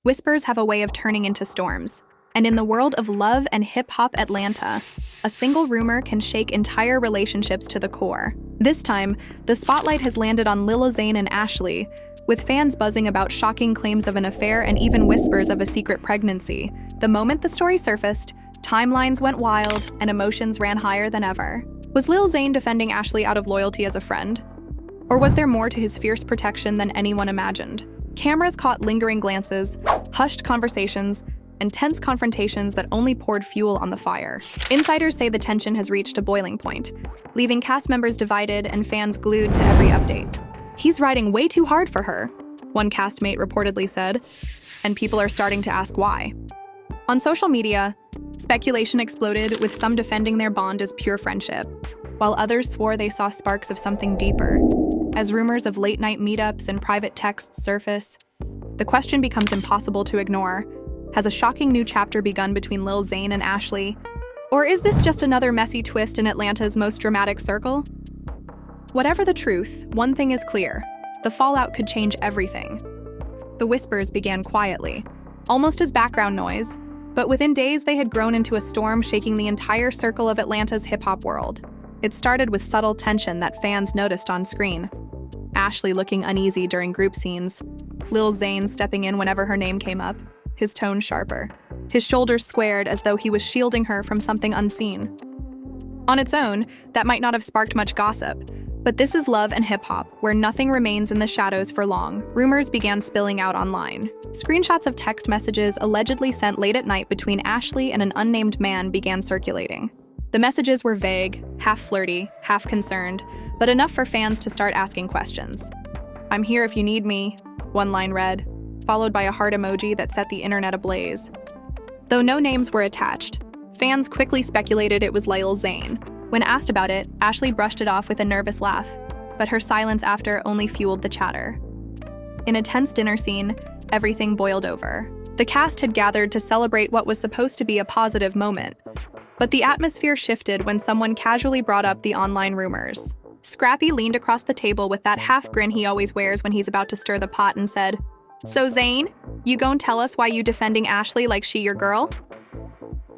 Whispers have a way of turning into storms. And in the world of love and hip-hop Atlanta, a single rumor can shake entire relationships to the core. This time, the spotlight has landed on Lil Zane and Ashley, with fans buzzing about shocking claims of an affair and even whispers of a secret pregnancy. The moment the story surfaced, timelines went wild and emotions ran higher than ever. Was Lil Zane defending Ashley out of loyalty as a friend? Or was there more to his fierce protection than anyone imagined? Cameras caught lingering glances, hushed conversations, and tense confrontations that only poured fuel on the fire. Insiders say the tension has reached a boiling point, leaving cast members divided and fans glued to every update. "He's riding way too hard for her," one castmate reportedly said, and people are starting to ask why. On social media, speculation exploded, with some defending their bond as pure friendship, while others swore they saw sparks of something deeper. As rumors of late-night meetups and private texts surface, the question becomes impossible to ignore. Has a shocking new chapter begun between Lil Zane and Ashley? Or is this just another messy twist in Atlanta's most dramatic circle? Whatever the truth, one thing is clear: the fallout could change everything. The whispers began quietly, almost as background noise, but within days they had grown into a storm shaking the entire circle of Atlanta's hip-hop world. It started with subtle tension that fans noticed on screen. Ashley looking uneasy during group scenes, Lil Zane stepping in whenever her name came up, his tone sharper, his shoulders squared as though he was shielding her from something unseen. On its own, that might not have sparked much gossip, but this is love and hip-hop, where nothing remains in the shadows for long. Rumors began spilling out online. Screenshots of text messages allegedly sent late at night between Ashley and an unnamed man began circulating. The messages were vague, half flirty, half concerned, but enough for fans to start asking questions. "I'm here if you need me," one line read, followed by a heart emoji that set the internet ablaze. Though no names were attached, fans quickly speculated it was Lil Zane. When asked about it, Ashley brushed it off with a nervous laugh, but her silence after only fueled the chatter. In a tense dinner scene, everything boiled over. The cast had gathered to celebrate what was supposed to be a positive moment, but the atmosphere shifted when someone casually brought up the online rumors. Scrappy leaned across the table with that half grin he always wears when he's about to stir the pot and said, "So Zane, you gon' tell us why you defending Ashley like she your girl?"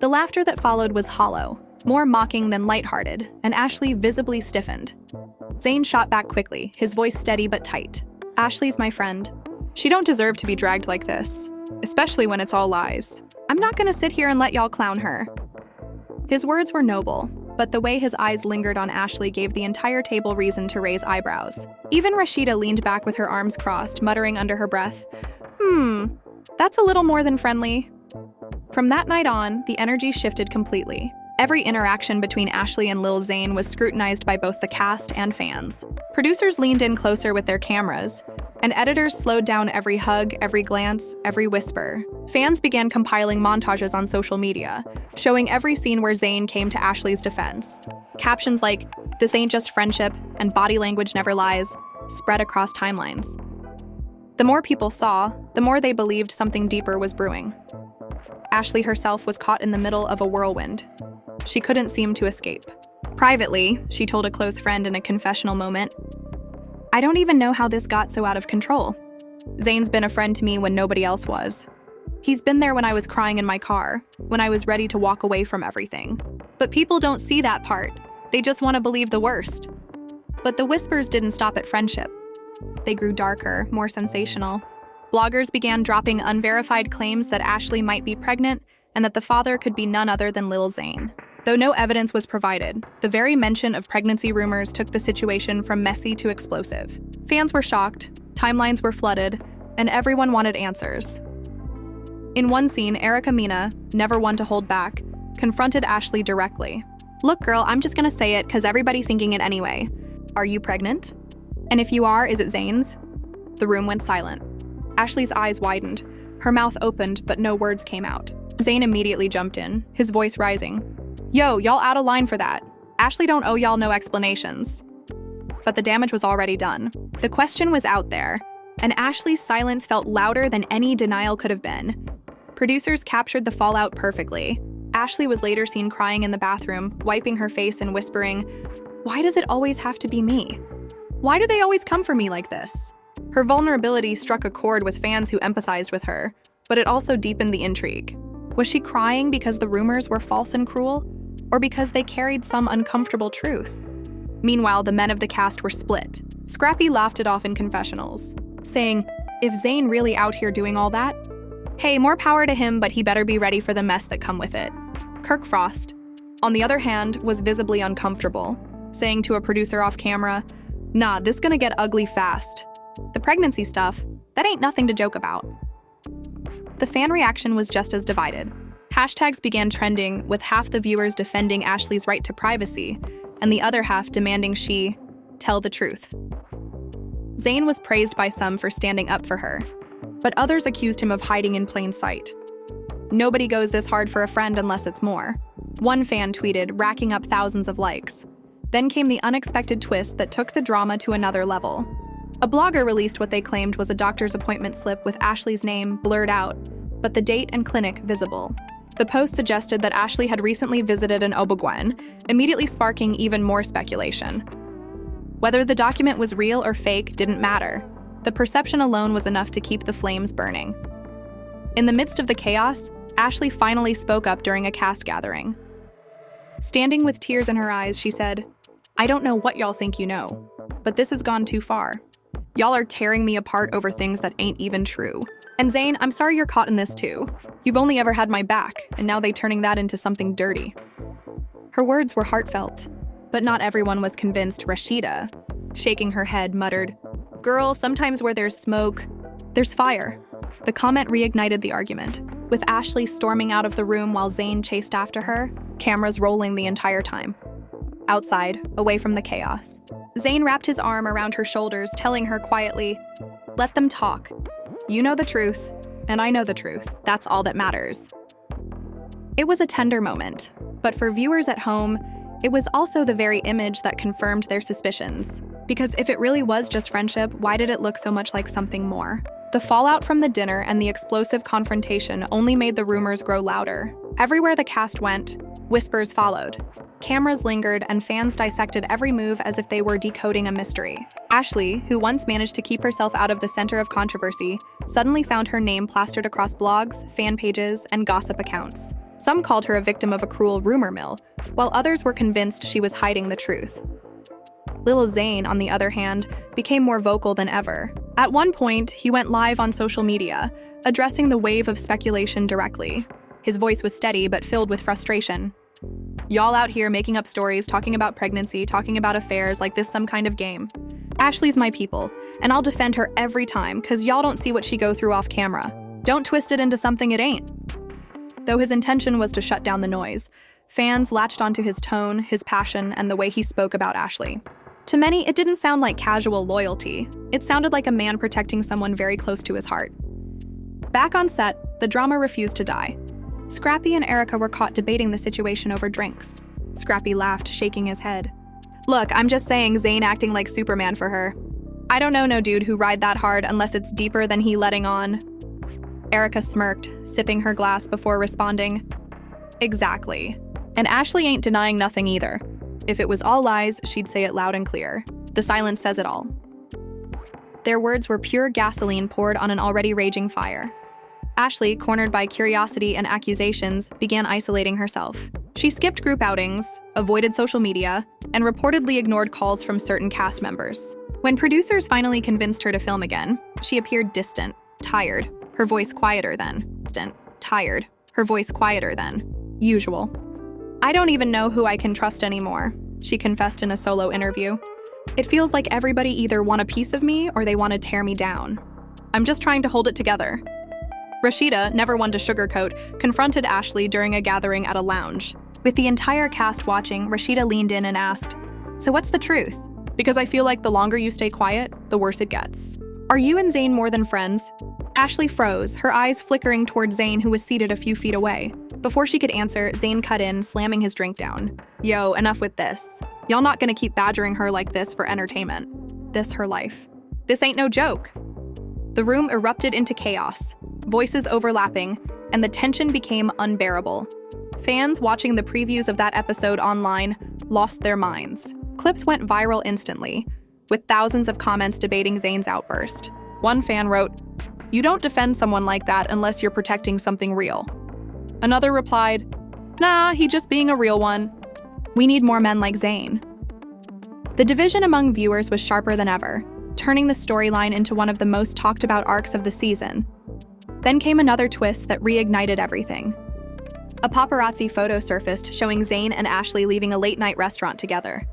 The laughter that followed was hollow, more mocking than lighthearted, and Ashley visibly stiffened. Zane shot back quickly, his voice steady but tight. "Ashley's my friend. She don't deserve to be dragged like this, especially when it's all lies. I'm not gonna sit here and let y'all clown her." His words were noble, but the way his eyes lingered on Ashley gave the entire table reason to raise eyebrows. Even Rashida leaned back with her arms crossed, muttering under her breath, That's a little more than friendly." From that night on, the energy shifted completely. Every interaction between Ashley and Lil Zane was scrutinized by both the cast and fans. Producers leaned in closer with their cameras, and editors slowed down every hug, every glance, every whisper. Fans began compiling montages on social media, showing every scene where Zane came to Ashley's defense. Captions like, "This ain't just friendship," and "Body language never lies," spread across timelines. The more people saw, the more they believed something deeper was brewing. Ashley herself was caught in the middle of a whirlwind. She couldn't seem to escape. Privately, she told a close friend in a confessional moment, "I don't even know how this got so out of control. Zane's been a friend to me when nobody else was. He's been there when I was crying in my car, when I was ready to walk away from everything. But people don't see that part. They just want to believe the worst." But the whispers didn't stop at friendship. They grew darker, more sensational. Bloggers began dropping unverified claims that Ashley might be pregnant and that the father could be none other than Lil Zane. Though no evidence was provided, the very mention of pregnancy rumors took the situation from messy to explosive. Fans were shocked, timelines were flooded, and everyone wanted answers. In one scene, Erica Mena, never one to hold back, confronted Ashley directly. "Look, girl, I'm just gonna say it 'cause everybody thinking it anyway. Are you pregnant? And if you are, is it Zane's?" The room went silent. Ashley's eyes widened, her mouth opened, but no words came out. Zane immediately jumped in, his voice rising. "Yo, y'all out of line for that. Ashley don't owe y'all no explanations." But the damage was already done. The question was out there, and Ashley's silence felt louder than any denial could have been. Producers captured the fallout perfectly. Ashley was later seen crying in the bathroom, wiping her face and whispering, "Why does it always have to be me? Why do they always come for me like this?" Her vulnerability struck a chord with fans who empathized with her. but it also deepened the intrigue. Was she crying because the rumors were false and cruel, or because they carried some uncomfortable truth? Meanwhile, the men of the cast were split. Scrappy laughed it off in confessionals, saying, "If Zane really out here doing all that, hey, more power to him, but he better be ready for the mess that come with it." Kirk Frost, on the other hand, was visibly uncomfortable, saying to a producer off camera, "Nah, this gonna get ugly fast. The pregnancy stuff, that ain't nothing to joke about." The fan reaction was just as divided. Hashtags began trending, with half the viewers defending Ashley's right to privacy, and the other half demanding she tell the truth. Zane was praised by some for standing up for her, but others accused him of hiding in plain sight. "Nobody goes this hard for a friend unless it's more," one fan tweeted, racking up thousands of likes. Then came the unexpected twist that took the drama to another level. A blogger released what they claimed was a doctor's appointment slip with Ashley's name blurred out, but the date and clinic visible. The post suggested that Ashley had recently visited an OB-GYN, immediately sparking even more speculation. Whether the document was real or fake didn't matter. The perception alone was enough to keep the flames burning. In the midst of the chaos, Ashley finally spoke up during a cast gathering. Standing with tears in her eyes, she said, "I don't know what y'all think you know, but this has gone too far. Y'all are tearing me apart over things that ain't even true. And Zane, I'm sorry you're caught in this too. You've only ever had my back, and now they turning that into something dirty." Her words were heartfelt, but not everyone was convinced. Rashida, shaking her head, muttered, "Girl, sometimes where there's smoke, there's fire." The comment reignited the argument, with Ashley storming out of the room while Zane chased after her, cameras rolling the entire time. Outside, away from the chaos, Zane wrapped his arm around her shoulders, telling her quietly, "Let them talk. You know the truth, and I know the truth. That's all that matters." It was a tender moment, but for viewers at home, it was also the very image that confirmed their suspicions. Because if it really was just friendship, why did it look so much like something more? The fallout from the dinner and the explosive confrontation only made the rumors grow louder. Everywhere the cast went, whispers followed. Cameras lingered, and fans dissected every move as if they were decoding a mystery. Ashley, who once managed to keep herself out of the center of controversy, suddenly found her name plastered across blogs, fan pages, and gossip accounts. Some called her a victim of a cruel rumor mill, while others were convinced she was hiding the truth. Lil Zane, on the other hand, became more vocal than ever. At one point, he went live on social media, addressing the wave of speculation directly. His voice was steady but filled with frustration. "Y'all out here making up stories, talking about pregnancy, talking about affairs like this some kind of game. Ashley's my people, and I'll defend her every time, cause y'all don't see what she go through off camera. Don't twist it into something it ain't." Though his intention was to shut down the noise, fans latched onto his tone, his passion, and the way he spoke about Ashley. To many, it didn't sound like casual loyalty. It sounded like a man protecting someone very close to his heart. Back on set, the drama refused to die. Scrappy and Erica were caught debating the situation over drinks. Scrappy laughed, shaking his head. "Look, I'm just saying Zane acting like Superman for her. I don't know no dude who ride that hard unless it's deeper than he letting on." Erica smirked, sipping her glass before responding, "Exactly. And Ashley ain't denying nothing either. If it was all lies, she'd say it loud and clear. The silence says it all." Their words were pure gasoline poured on an already raging fire. Ashley, cornered by curiosity and accusations, began isolating herself. She skipped group outings, avoided social media, and reportedly ignored calls from certain cast members. When producers finally convinced her to film again, she appeared distant, tired, her voice quieter than usual. "I don't even know who I can trust anymore," she confessed in a solo interview. "It feels like everybody either want a piece of me or they want to tear me down. I'm just trying to hold it together." Rashida, never one to sugarcoat, confronted Ashley during a gathering at a lounge. With the entire cast watching, Rashida leaned in and asked, "So what's the truth? Because I feel like the longer you stay quiet, the worse it gets. Are you and Zane more than friends?" Ashley froze, her eyes flickering toward Zane, who was seated a few feet away. Before she could answer, Zane cut in, slamming his drink down. "Yo, enough with this. Y'all not gonna keep badgering her like this for entertainment. This her life. This ain't no joke." The room erupted into chaos, voices overlapping, and the tension became unbearable. Fans watching the previews of that episode online lost their minds. Clips went viral instantly, with thousands of comments debating Zane's outburst. One fan wrote, You don't defend someone like that unless you're protecting something real. Another replied, nah, he just being a real one. We need more men like Zane. The division among viewers was sharper than ever, turning the storyline into one of the most talked about arcs of the season. Then came another twist that reignited everything. A paparazzi photo surfaced showing Zane and Ashley leaving a late-night restaurant together.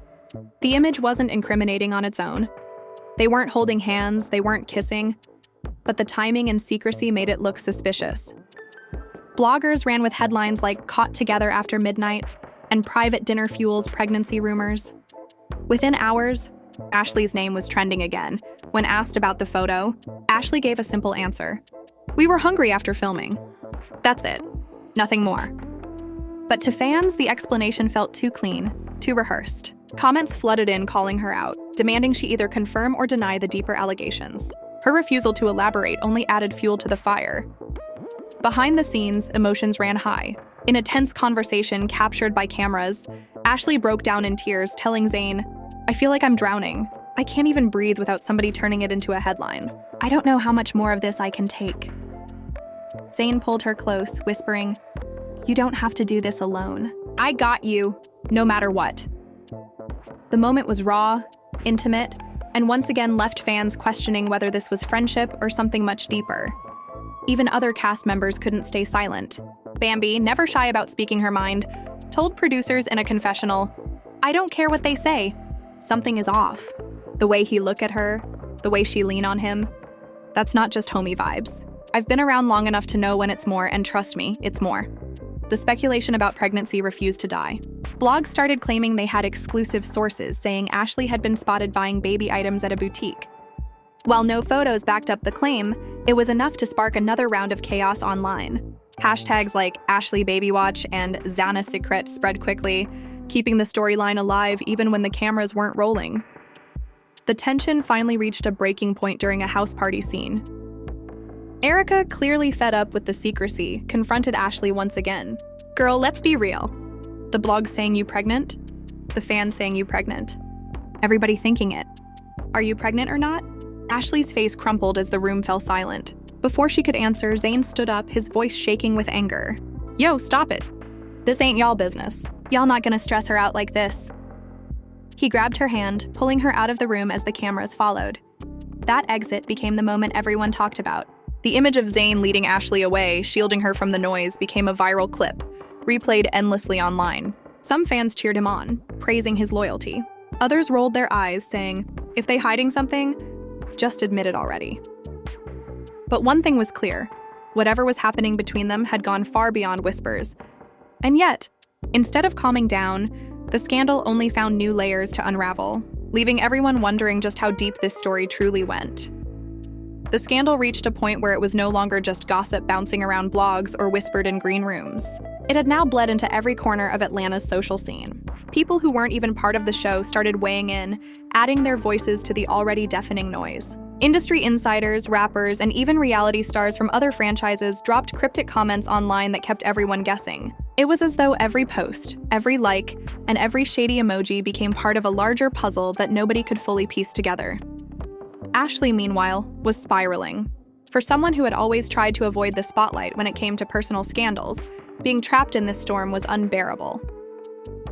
The image wasn't incriminating on its own. They weren't holding hands, they weren't kissing, but the timing and secrecy made it look suspicious. Bloggers ran with headlines like "Caught Together After Midnight" and "Private Dinner Fuels Pregnancy Rumors." Within hours, Ashley's name was trending again. When asked about the photo, Ashley gave a simple answer. We were hungry after filming. That's it. Nothing more. But to fans, the explanation felt too clean, too rehearsed. Comments flooded in calling her out, demanding she either confirm or deny the deeper allegations. Her refusal to elaborate only added fuel to the fire. Behind the scenes, emotions ran high. In a tense conversation captured by cameras, Ashley broke down in tears, telling Zane, I feel like I'm drowning. I can't even breathe without somebody turning it into a headline. I don't know how much more of this I can take. Zane pulled her close, whispering, You don't have to do this alone. I got you, no matter what. The moment was raw, intimate, and once again left fans questioning whether this was friendship or something much deeper. Even other cast members couldn't stay silent. Bambi, never shy about speaking her mind, told producers in a confessional, I don't care what they say. Something is off. The way he look at her, the way she lean on him. That's not just homey vibes. I've been around long enough to know when it's more, and trust me, it's more. The speculation about pregnancy refused to die. Blogs started claiming they had exclusive sources saying Ashley had been spotted buying baby items at a boutique. While no photos backed up the claim, it was enough to spark another round of chaos online. Hashtags like Ashley Baby Watch and Zana Secret spread quickly, keeping the storyline alive even when the cameras weren't rolling. The tension finally reached a breaking point during a house party scene. Erica, clearly fed up with the secrecy, confronted Ashley once again. Girl, let's be real. The blog saying you pregnant? The fans saying you pregnant. Everybody thinking it. Are you pregnant or not? Ashley's face crumpled as the room fell silent. Before she could answer, Zane stood up, his voice shaking with anger. Yo, stop it. This ain't y'all business. Y'all not gonna stress her out like this. He grabbed her hand, pulling her out of the room as the cameras followed. That exit became the moment everyone talked about. The image of Zane leading Ashley away, shielding her from the noise, became a viral clip, replayed endlessly online. Some fans cheered him on, praising his loyalty. Others rolled their eyes, saying, if they hiding something, just admit it already. But one thing was clear. Whatever was happening between them had gone far beyond whispers. And yet, instead of calming down, the scandal only found new layers to unravel, leaving everyone wondering just how deep this story truly went. The scandal reached a point where it was no longer just gossip bouncing around blogs or whispered in green rooms. It had now bled into every corner of Atlanta's social scene. People who weren't even part of the show started weighing in, adding their voices to the already deafening noise. Industry insiders, rappers, and even reality stars from other franchises dropped cryptic comments online that kept everyone guessing. It was as though every post, every like, and every shady emoji became part of a larger puzzle that nobody could fully piece together. Ashley, meanwhile, was spiraling. For someone who had always tried to avoid the spotlight when it came to personal scandals, being trapped in this storm was unbearable.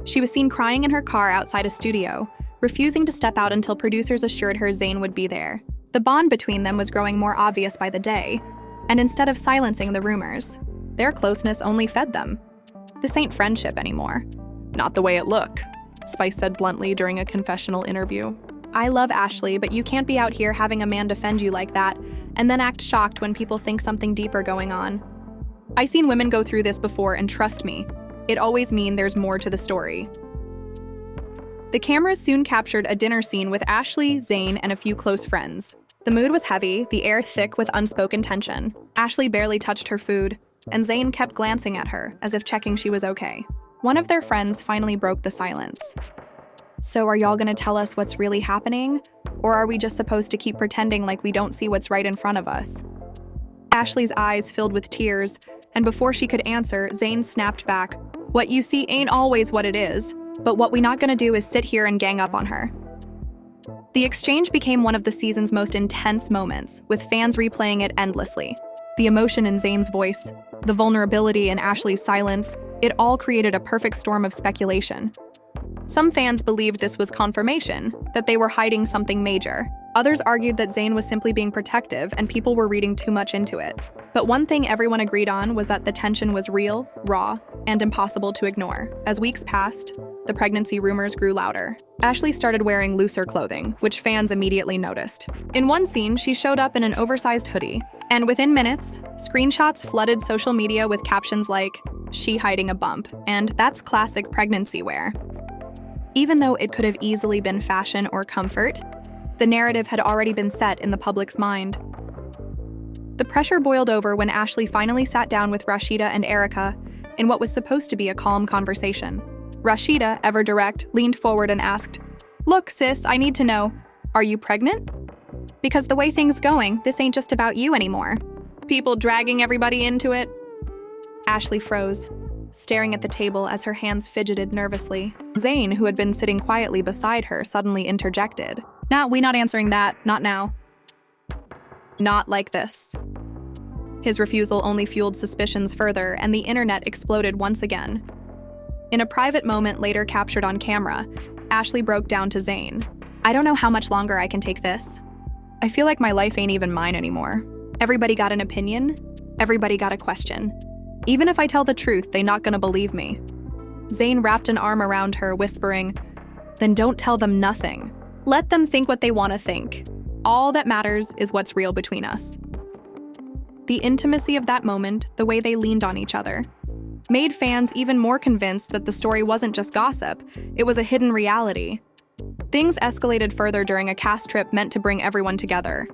She was seen crying in her car outside a studio, refusing to step out until producers assured her Zane would be there. The bond between them was growing more obvious by the day, and instead of silencing the rumors, their closeness only fed them. This ain't friendship anymore. Not the way it look, Spice said bluntly during a confessional interview. I love Ashley, but you can't be out here having a man defend you like that, and then act shocked when people think something deeper going on. I've seen women go through this before, and trust me, it always means there's more to the story. The cameras soon captured a dinner scene with Ashley, Zane, and a few close friends. The mood was heavy, the air thick with unspoken tension. Ashley barely touched her food, and Zane kept glancing at her, as if checking she was okay. One of their friends finally broke the silence. So are y'all gonna tell us what's really happening? Or are we just supposed to keep pretending like we don't see what's right in front of us? Ashley's eyes filled with tears, and before she could answer, Zane snapped back, what you see ain't always what it is, but what we not gonna do is sit here and gang up on her. The exchange became one of the season's most intense moments, with fans replaying it endlessly. The emotion in Zane's voice, the vulnerability in Ashley's silence, it all created a perfect storm of speculation. Some fans believed this was confirmation, that they were hiding something major. Others argued that Zane was simply being protective and people were reading too much into it. But one thing everyone agreed on was that the tension was real, raw, and impossible to ignore. As weeks passed, the pregnancy rumors grew louder. Ashley started wearing looser clothing, which fans immediately noticed. In one scene, she showed up in an oversized hoodie, and within minutes, screenshots flooded social media with captions like, "She hiding a bump," and "That's classic pregnancy wear." Even though it could have easily been fashion or comfort, the narrative had already been set in the public's mind. The pressure boiled over when Ashley finally sat down with Rashida and Erica in what was supposed to be a calm conversation. Rashida, ever direct, leaned forward and asked, "Look, sis, I need to know, are you pregnant? Because the way things going, this ain't just about you anymore. People dragging everybody into it." Ashley froze, staring at the table as her hands fidgeted nervously. Zane, who had been sitting quietly beside her, suddenly interjected. "Nah, we not answering that, not now. Not like this." His refusal only fueled suspicions further, and the internet exploded once again. In a private moment later captured on camera, Ashley broke down to Zane. "I don't know how much longer I can take this. I feel like my life ain't even mine anymore. Everybody got an opinion, everybody got a question. Even if I tell the truth, they not gonna believe me." Zane wrapped an arm around her, whispering, "Then don't tell them nothing. Let them think what they want to think. All that matters is what's real between us." The intimacy of that moment, the way they leaned on each other, made fans even more convinced that the story wasn't just gossip, it was a hidden reality. Things escalated further during a cast trip meant to bring everyone together.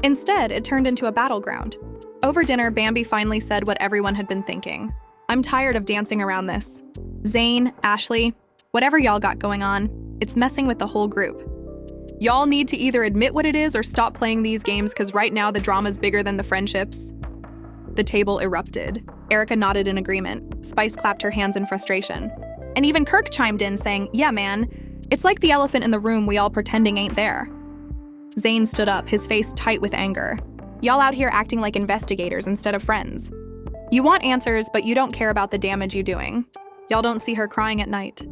Instead, it turned into a battleground. Over dinner, Bambi finally said what everyone had been thinking. "I'm tired of dancing around this. Zane, Ashley, whatever y'all got going on, it's messing with the whole group. Y'all need to either admit what it is or stop playing these games, because right now the drama's bigger than the friendships." The table erupted. Erica nodded in agreement. Spice clapped her hands in frustration. And even Kirk chimed in, saying, "Yeah, man, it's like the elephant in the room we all pretending ain't there." Zane stood up, his face tight with anger. "Y'all out here acting like investigators instead of friends. You want answers, but you don't care about the damage you're doing. Y'all don't see her crying at night.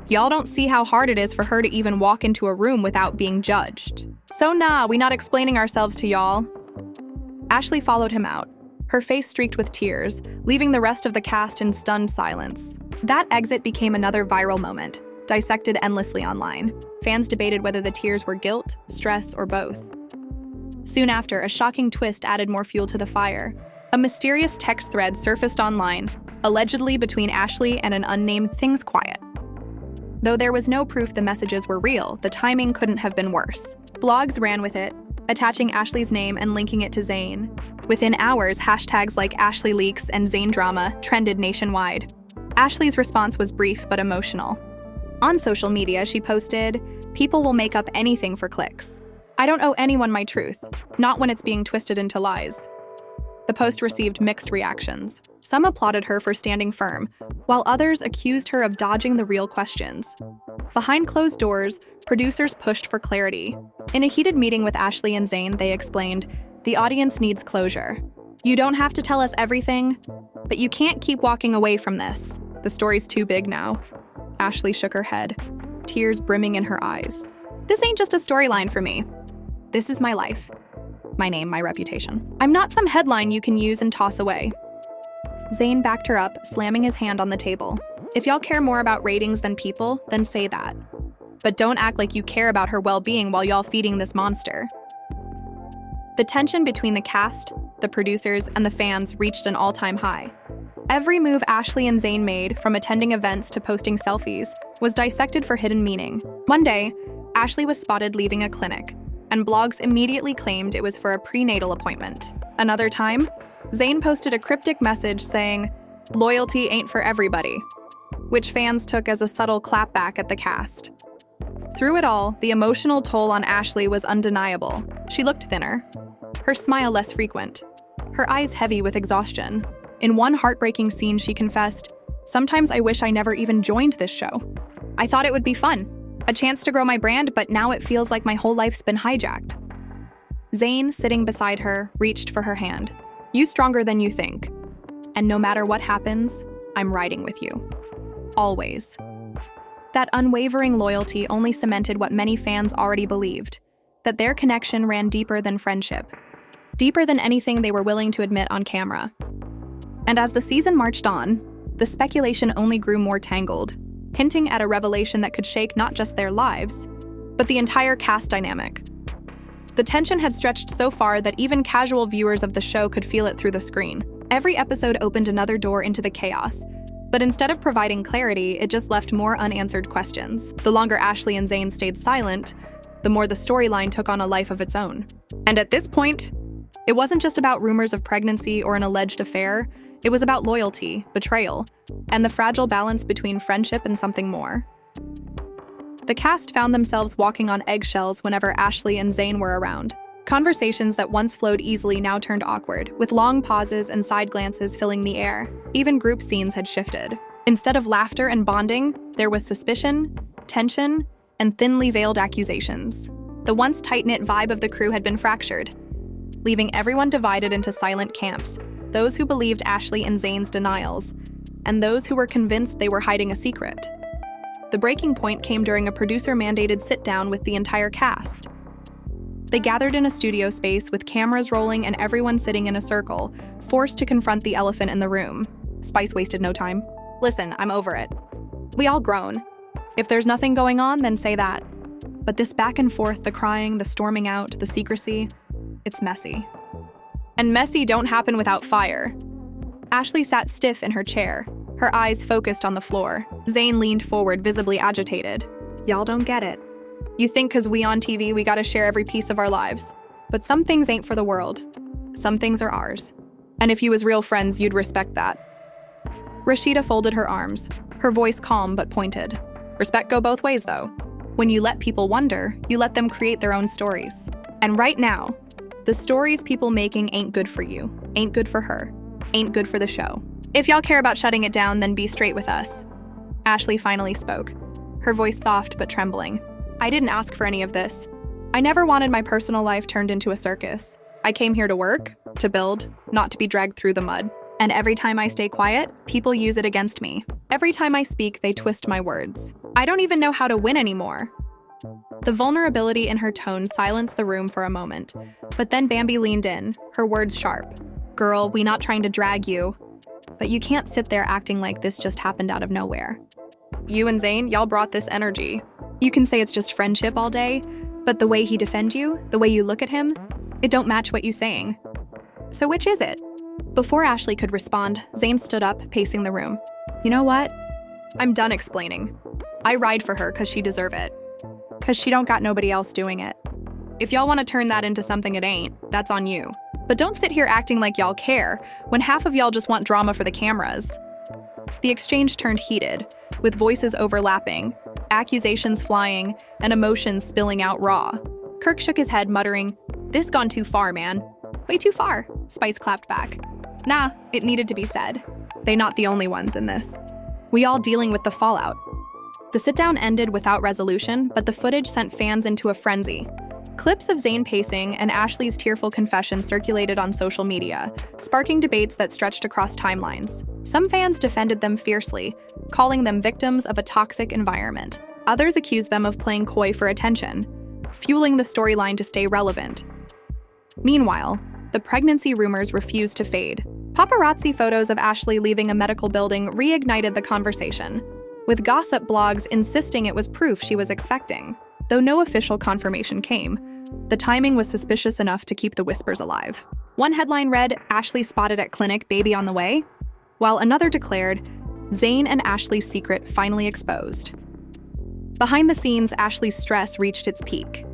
Y'all don't see how hard it is for her to even walk into a room without being judged. So nah, we not explaining ourselves to y'all." Ashley followed him out, her face streaked with tears, leaving the rest of the cast in stunned silence. That exit became another viral moment, dissected endlessly online. Fans debated whether the tears were guilt, stress, or both. Soon after, a shocking twist added more fuel to the fire. A mysterious text thread surfaced online, allegedly between Ashley and an unnamed Things Quiet. Though there was no proof the messages were real, the timing couldn't have been worse. Blogs ran with it, attaching Ashley's name and linking it to Zane. Within hours, hashtags like Ashley Leaks and Zane Drama trended nationwide. Ashley's response was brief but emotional. On social media, she posted, "People will make up anything for clicks. I don't owe anyone my truth, not when it's being twisted into lies." The post received mixed reactions. Some applauded her for standing firm, while others accused her of dodging the real questions. Behind closed doors, producers pushed for clarity. In a heated meeting with Ashley and Zane, they explained, "The audience needs closure. You don't have to tell us everything, but you can't keep walking away from this. The story's too big now." Ashley shook her head, tears brimming in her eyes. "This ain't just a storyline for me. This is my life. My name, my reputation. I'm not some headline you can use and toss away." Zane backed her up, slamming his hand on the table. "If y'all care more about ratings than people, then say that. But don't act like you care about her well-being while y'all feeding this monster." The tension between the cast, the producers, and the fans reached an all-time high. Every move Ashley and Zane made, from attending events to posting selfies, was dissected for hidden meaning. One day, Ashley was spotted leaving a clinic, and blogs immediately claimed it was for a prenatal appointment. Another time, Zane posted a cryptic message saying, "Loyalty ain't for everybody," which fans took as a subtle clapback at the cast. Through it all, the emotional toll on Ashley was undeniable. She looked thinner, her smile less frequent, her eyes heavy with exhaustion. In one heartbreaking scene, she confessed, "Sometimes I wish I never even joined this show. I thought it would be fun. A chance to grow my brand, but now it feels like my whole life's been hijacked. Zane, sitting beside her, reached for her hand. You stronger than you think. And no matter what happens, I'm riding with you. Always. That unwavering loyalty only cemented what many fans already believed, that their connection ran deeper than friendship, deeper than anything they were willing to admit on camera. And as the season marched on, the speculation only grew more tangled, hinting at a revelation that could shake not just their lives, but the entire cast dynamic. The tension had stretched so far that even casual viewers of the show could feel it through the screen. Every episode opened another door into the chaos, but instead of providing clarity, it just left more unanswered questions. The longer Ashley and Zane stayed silent, the more the storyline took on a life of its own. And at this point, it wasn't just about rumors of pregnancy or an alleged affair, it was about loyalty, betrayal, and the fragile balance between friendship and something more. The cast found themselves walking on eggshells whenever Ashley and Zane were around. Conversations that once flowed easily now turned awkward, with long pauses and side glances filling the air. Even group scenes had shifted. Instead of laughter and bonding, there was suspicion, tension, and thinly veiled accusations. The once tight-knit vibe of the crew had been fractured, leaving everyone divided into silent camps, those who believed Ashley and Zane's denials, and those who were convinced they were hiding a secret. The breaking point came during a producer-mandated sit-down with the entire cast. They gathered in a studio space with cameras rolling and everyone sitting in a circle, forced to confront the elephant in the room. Spice wasted no time. Listen, I'm over it. We all grown. If there's nothing going on, then say that. But this back and forth, the crying, the storming out, the secrecy, it's messy. And messy don't happen without fire. Ashley sat stiff in her chair, her eyes focused on the floor. Zane leaned forward, visibly agitated. Y'all don't get it. You think 'cause we on TV, we gotta share every piece of our lives. But some things ain't for the world. Some things are ours. And if you was real friends, you'd respect that. Rashida folded her arms, her voice calm but pointed. Respect go both ways, though. When you let people wonder, you let them create their own stories. And right now, the stories people making ain't good for you, ain't good for her, ain't good for the show. If y'all care about shutting it down, then be straight with us. Ashley finally spoke, her voice soft but trembling. I didn't ask for any of this. I never wanted my personal life turned into a circus. I came here to work, to build, not to be dragged through the mud. And every time I stay quiet, people use it against me. Every time I speak, they twist my words. I don't even know how to win anymore. The vulnerability in her tone silenced the room for a moment, but then Bambi leaned in, her words sharp. Girl, we not trying to drag you, but you can't sit there acting like this just happened out of nowhere. You and Zane, y'all brought this energy. You can say it's just friendship all day, but the way he defend you, the way you look at him, it don't match what you saying. So which is it? Before Ashley could respond, Zane stood up, pacing the room. You know what? I'm done explaining. I ride for her 'cause she deserve it. 'Cause she don't got nobody else doing it. If y'all want to turn that into something it ain't, that's on you. But don't sit here acting like y'all care, when half of y'all just want drama for the cameras. The exchange turned heated, with voices overlapping, accusations flying, and emotions spilling out raw. Kirk shook his head, muttering, "This gone too far, man. Way too far," Spice clapped back. Nah, it needed to be said. They not the only ones in this. We all dealing with the fallout. The sit-down ended without resolution, but the footage sent fans into a frenzy. Clips of Zane pacing and Ashley's tearful confession circulated on social media, sparking debates that stretched across timelines. Some fans defended them fiercely, calling them victims of a toxic environment. Others accused them of playing coy for attention, fueling the storyline to stay relevant. Meanwhile, the pregnancy rumors refused to fade. Paparazzi photos of Ashley leaving a medical building reignited the conversation, with gossip blogs insisting it was proof she was expecting. Though no official confirmation came, the timing was suspicious enough to keep the whispers alive. One headline read, "Ashley spotted at clinic, baby on the way," while another declared, "Zane and Ashley's secret finally exposed." Behind the scenes, Ashley's stress reached its peak.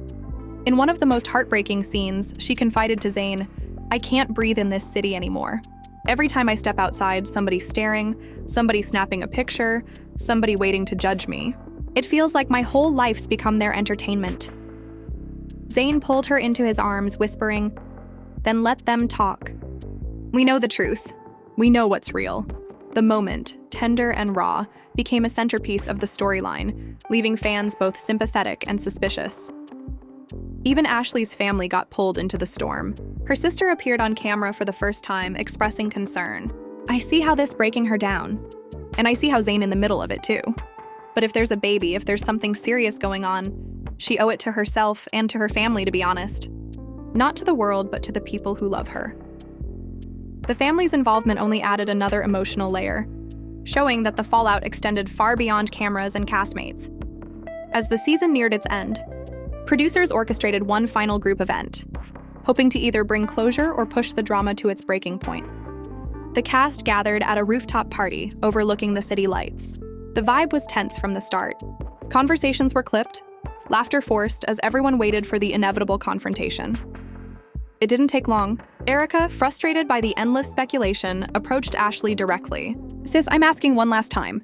In one of the most heartbreaking scenes, she confided to Zane, "I can't breathe in this city anymore. Every time I step outside, somebody's staring, somebody snapping a picture, somebody waiting to judge me. It feels like my whole life's become their entertainment." Zane pulled her into his arms, whispering, "Then let them talk. We know the truth. We know what's real. The moment, tender and raw, became a centerpiece of the storyline, leaving fans both sympathetic and suspicious. Even Ashley's family got pulled into the storm. Her sister appeared on camera for the first time, expressing concern. "I see how this breaking her down. And I see how Zane in the middle of it too. But if there's a baby, if there's something serious going on, she owe it to herself and to her family, to be honest. Not to the world, but to the people who love her." The family's involvement only added another emotional layer, showing that the fallout extended far beyond cameras and castmates. As the season neared its end, producers orchestrated one final group event, hoping to either bring closure or push the drama to its breaking point. The cast gathered at a rooftop party overlooking the city lights. The vibe was tense from the start. Conversations were clipped, laughter forced as everyone waited for the inevitable confrontation. It didn't take long. Erica, frustrated by the endless speculation, approached Ashley directly. "Sis, I'm asking one last time.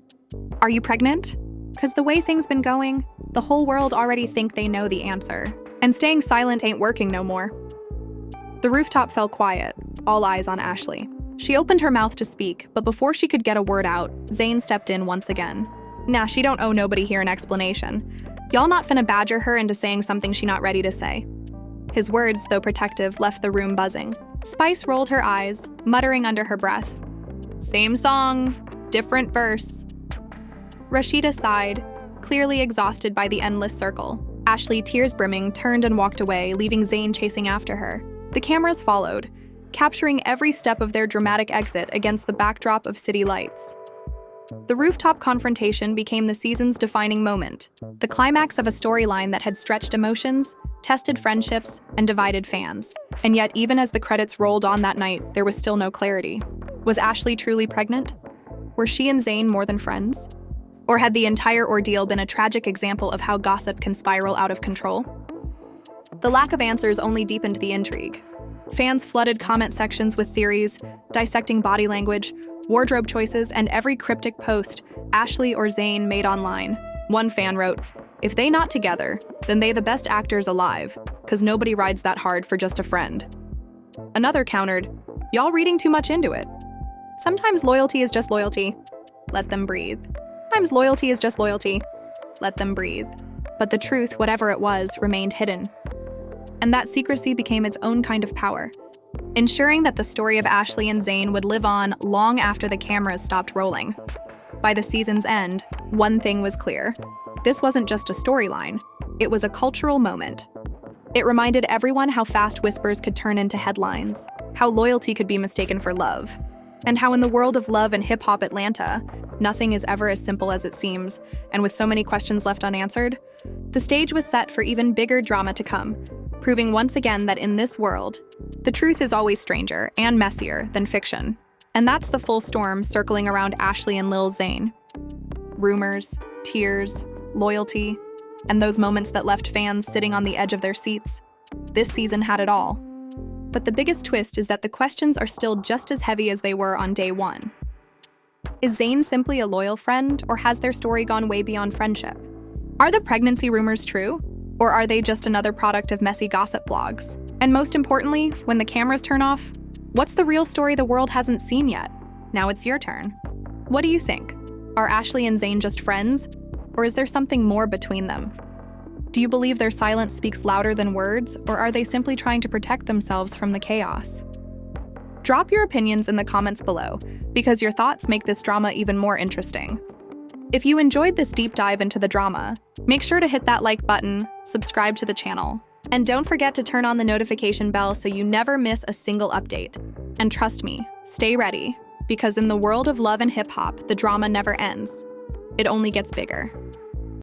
Are you pregnant? 'Cause the way things been going, the whole world already think they know the answer. And staying silent ain't working no more." The rooftop fell quiet, all eyes on Ashley. She opened her mouth to speak, but before she could get a word out, Zane stepped in once again. "Nah, she don't owe nobody here an explanation. Y'all not finna badger her into saying something she not ready to say." His words, though protective, left the room buzzing. Spice rolled her eyes, muttering under her breath. "Same song, different verse." Rashida sighed, clearly exhausted by the endless circle. Ashley, tears brimming, turned and walked away, leaving Zane chasing after her. The cameras followed, capturing every step of their dramatic exit against the backdrop of city lights. The rooftop confrontation became the season's defining moment, the climax of a storyline that had stretched emotions, tested friendships, and divided fans. And yet, even as the credits rolled on that night, there was still no clarity. Was Ashley truly pregnant? Were she and Zane more than friends? Or had the entire ordeal been a tragic example of how gossip can spiral out of control? The lack of answers only deepened the intrigue. Fans flooded comment sections with theories, dissecting body language, wardrobe choices, and every cryptic post Ashley or Zane made online. One fan wrote, "If they not together, then they the best actors alive, 'cause nobody rides that hard for just a friend." Another countered, "Y'all reading too much into it. Sometimes loyalty is just loyalty. Let them breathe. Sometimes loyalty is just loyalty. Let them breathe." But the truth, whatever it was, remained hidden. And that secrecy became its own kind of power, ensuring that the story of Ashley and Zane would live on long after the cameras stopped rolling. By the season's end, one thing was clear. This wasn't just a storyline, it was a cultural moment. It reminded everyone how fast whispers could turn into headlines, how loyalty could be mistaken for love, and how in the world of love and hip-hop Atlanta, nothing is ever as simple as it seems, and with so many questions left unanswered, the stage was set for even bigger drama to come, proving once again that in this world, the truth is always stranger and messier than fiction. And that's the full storm circling around Ashley and Lil Zane. Rumors, tears, loyalty, and those moments that left fans sitting on the edge of their seats. This season had it all. But the biggest twist is that the questions are still just as heavy as they were on day one. Is Zane simply a loyal friend, or has their story gone way beyond friendship? Are the pregnancy rumors true? Or are they just another product of messy gossip blogs? And most importantly, when the cameras turn off, what's the real story the world hasn't seen yet? Now it's your turn. What do you think? Are Ashley and Zane just friends? Or is there something more between them? Do you believe their silence speaks louder than words, or are they simply trying to protect themselves from the chaos? Drop your opinions in the comments below, because your thoughts make this drama even more interesting. If you enjoyed this deep dive into the drama, make sure to hit that like button, subscribe to the channel, and don't forget to turn on the notification bell so you never miss a single update. And trust me, stay ready, because in the world of love and hip-hop, the drama never ends. It only gets bigger.